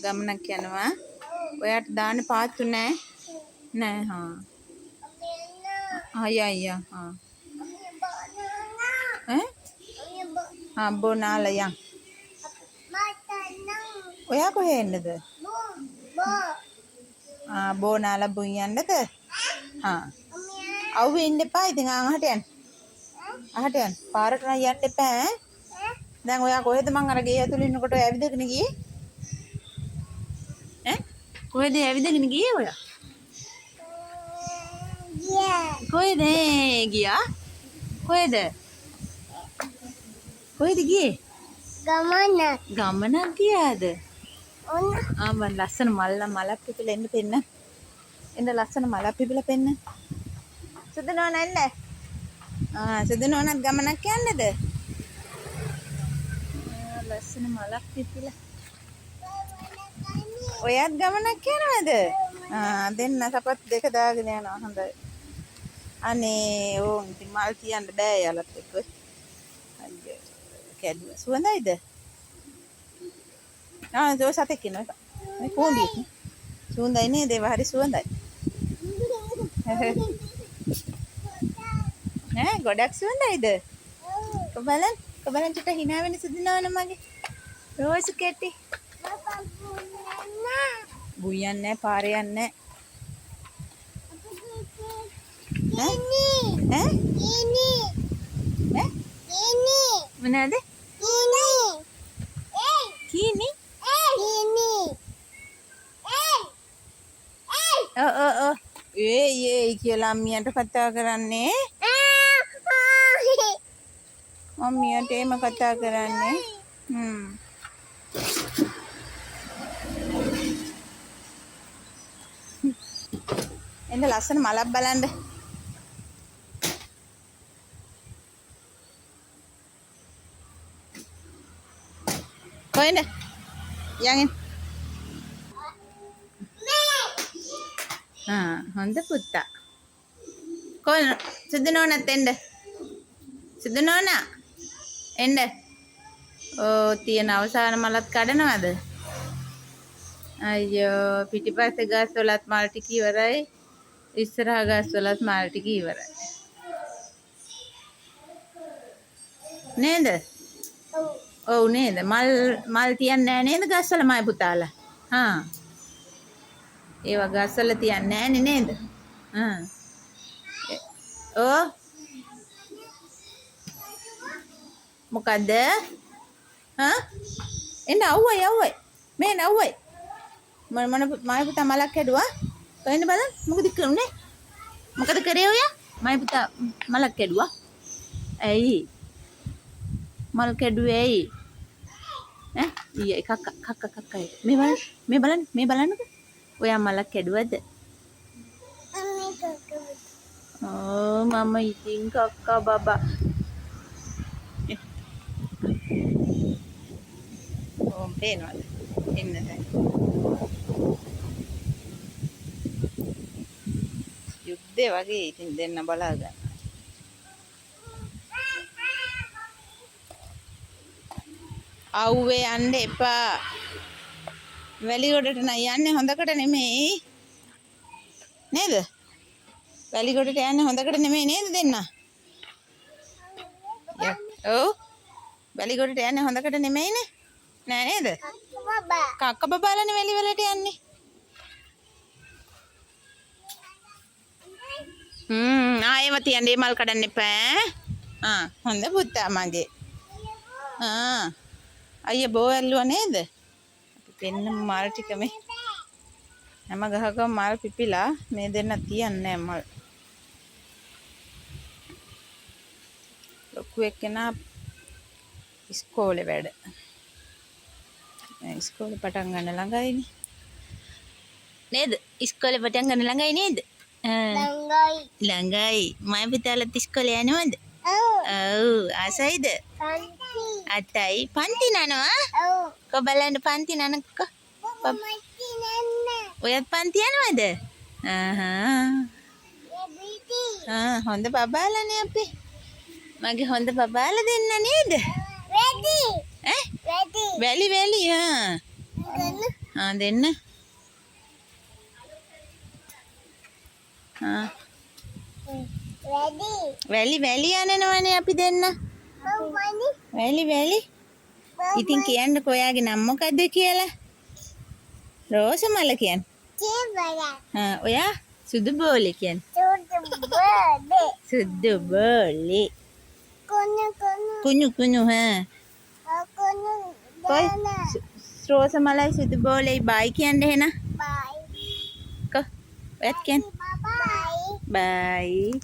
ගමනක් යනවා. ඔයාට දාන්න පාත්තු නෑ? නෑ හා. අයියා හා. हाँ बोनाला yang ඔයා කොහේ එන්නද බෝනාලා බුන් යන්නද අවුවේ ඉන්න එපා ඉතින් අහට යන්න පාරට නම් යන්න එපා ඈ දැන් ඔයා කොහෙද මං අර ගේ ඇතුළේ ඉන්නකොට ඇවිදගෙන ගියේ ඈ කොහෙද ඇවිදගෙන ගියේ ඔයා කොහෙද ගියා කොහෙද ගියේ ගමනක් ගියාද මම ලස්සන මලක් පිපිලා එන්න පෙන්න එන්න ලස්සන මලක් පිපිලා පෙන්න සුදු නෝනා එන්න සුදු නෝනාත් ගමනක් යන්නද ලස්සන මලක් පිපිලා ඔයාත් ගමනක් යනවද දෙන්න සපත් දෙක දාගෙන යනවා හොඳයි අනේ ඕන් ඉතින් මල් තියන්න බෑ යාලත් එක්ක කැඩුවා සුවඳයිද දෝ සතෙක් ඉන්නවා මේ කොම්බියක් සුවඳයි නේද ඒව හරි සුවඳයි ඈ ගොඩක් සුවඳයිද කොබලන් චුට්ට hina වෙන්න සුදුනවන මගේ රෝස් කෙටි බුයන්නේ පාරේ යන්නේ ඈ මොනවාද කීනි ඒ කියලා අම්මියට කතා කරන්නේ අම්මියට එහෙම කතා කරන්නේ එන්න ලස්සන මලක් බලන්න කොහෙන්ද යන් හොඳ පුතා කොහෙන් සුදු නෝනාත් එන්න සුදු නෝනා එන්න තියෙන අවසාන මලත් කඩනවද අයියෝ පිටිපස්සේ ගස් වලත් මල් ටික ඉවරයි ඉස්සරහා ගස් වලත් මල් ටික ඉවරයි නේද ඔව් නේද මල් තියන්නේ නෑ නේද ගස්වල මයි පුතාලා ඒවා ගස්වල තියන්නේ නෑනේ නේද මොකද්ද එන්න අවුවයි මේ නවුවයි මම මයි පුතා මලක් හැදුවා කොහෙන්ද බලන්න මොකද කරුනේ මොකද කරේ ඔයා මයි පුතා මලක් හැදුවා ඇයි මල් කැඩුවේ ඇයි ඊයේ කක්ක මේ බලන්නකෝ ඔයා මලක් කැඩුවද මම ඉතින් කක්කා බබා පේනවද එන්න දැන් යුද්ධේ වගේ ඉතින් දෙන්න බලා ගන්න අවුවේ යන්න එපා වැලිගොඩට නම් යන්නේ හොඳකට නෙමෙයි නේද වැලිගොඩට යන්නේ හොඳකට නෙමෙයි නේද දෙන්න ඔව් වැලිගොඩට යන්නේ හොඳකට නෙමෙයිනේ නෑ නේද කක්ක බබාලානේ වැලි වලට යන්නේ ආයෙම තියන්නේ මල් කඩන්න එපා හොඳ පුතා මගේ අයියා බෝ ඇල්ලුවා නේද අපි පෙන්න මල් ටික මේ හැම ගහකම මල් පිපිලා මේ දෙන්න තියන්නේ මල් ලොකු එක්කෙනා ඉස්කෝලේ වැඩ ඉස්කෝලේ පටන් ගන්න ළඟයිනේ නේද ඉස්කෝලේ පටන් ගන්න ළඟයි නේද ළඟයි මම පුතාලත් ඉස්කෝලේ යනවද ඔව් ආසයිද අතයි පන්ති නනවා කො බලන්න පන්ති නනකො ඔයත් පන්ති යනවද හොඳ බබාලානේ අපි මගේ හොඳ බබාලා දෙන්න නේද වැලි වැලි දෙන්න. වැලි යනවනේ අපි දෙන්න. වැලි. ඉතින් කියන්නකෝ ඔයාගේ නම මොකද්ද කියලා? රෝසමල කියන්නේ. ඔයා සුදු බෝලේ කියන්නේ. සුදු බෝලේ. කුණු කොයි රෝසමලයි සුදු බෝලේ බයි කියන්න එහෙනම්. බයි. ඔයත් කියන්න. බයි.